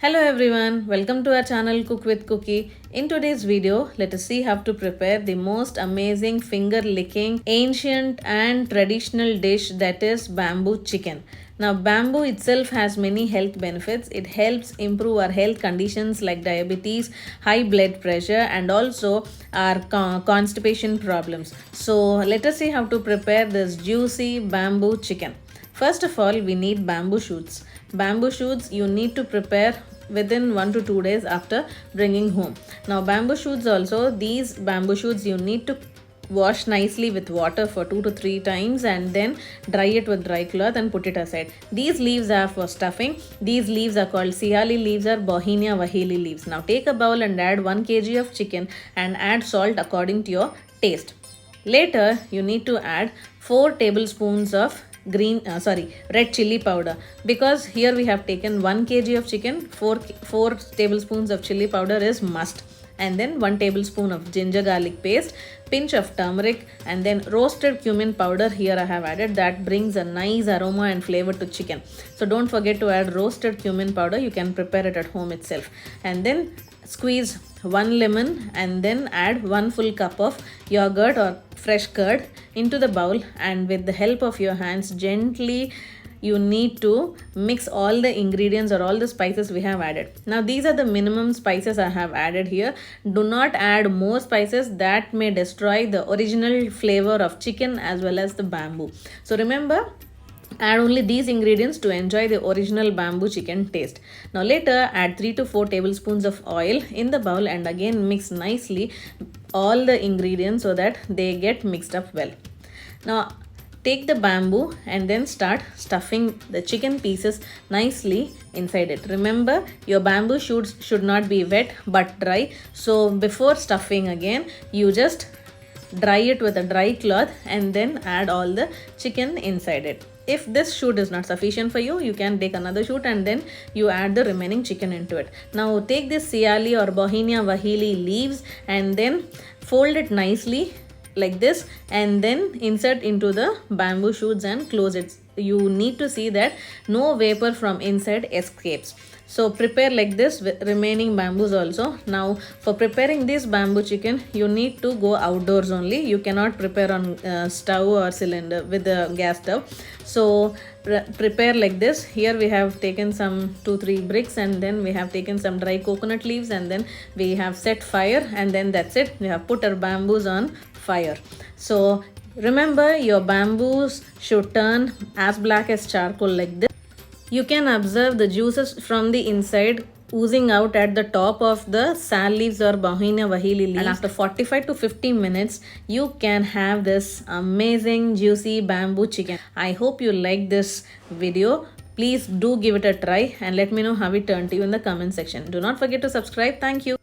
Hello everyone, welcome to our channel Cook with Cookie. In today's video, let us see how to prepare the most amazing finger licking ancient and traditional dish, that is bamboo chicken. Now bamboo itself has many health benefits. It helps improve our health conditions like diabetes, high blood pressure, and also our constipation problems. So let us see how to prepare this juicy bamboo chicken. First of all, we need bamboo shoots. Bamboo shoots you need to prepare within 1 to 2 days after bringing home. Now bamboo shoots also, these bamboo shoots you need to wash nicely with water for 2 to 3 times and then dry it with dry cloth and put it aside. These leaves are for stuffing. These leaves are called siali leaves or bohinia vahili leaves. Now take a bowl and add 1 kg of chicken and add salt according to your taste. Later you need to add 4 tablespoons of red chili powder, because here we have taken 1 kg of chicken. 4 tablespoons of chili powder is must, and then 1 tablespoon of ginger garlic paste, pinch of turmeric, and then roasted cumin powder here I have added. That brings a nice aroma and flavor to chicken, so don't forget to add roasted cumin powder. You can prepare it at home itself. And then squeeze 1 lemon and then add 1 full cup of yogurt or fresh curd into the bowl, and with the help of your hands gently you need to mix all the ingredients or all the spices we have added. Now these are the minimum spices I have added here. Do not add more spices, that may destroy the original flavor of chicken as well as the bamboo. So remember, add only these ingredients to enjoy the original bamboo chicken taste. Now later add 3 to 4 tablespoons of oil in the bowl and again mix nicely all the ingredients so that they get mixed up well. Now take the bamboo and then start stuffing the chicken pieces nicely inside it. Remember, your bamboo shoots should not be wet but dry. So before stuffing again, you just dry it with a dry cloth and then add all the chicken inside it. If this shoot is not sufficient for you, you can take another shoot and then you add the remaining chicken into it. Now take this siali or bohinia vahili leaves and then fold it nicely like this and then insert into the bamboo shoots and close it. You need to see that no vapor from inside escapes. So prepare like this with remaining bamboos also. Now for preparing this bamboo chicken, you need to go outdoors only. You cannot prepare on stove or cylinder with the gas stove. So prepare like this. Here we have taken some 2-3 bricks and then we have taken some dry coconut leaves and then we have set fire and then that's it. We have put our bamboos on fire. So remember, your bamboos should turn as black as charcoal like this. You can observe the juices from the inside oozing out at the top of the sal leaves or bohinia vahili leaves. And after 45 to 50 minutes, you can have this amazing juicy bamboo chicken. I hope you like this video. Please do give it a try and let me know how it turned to you in the comment section. Do not forget to subscribe. Thank you.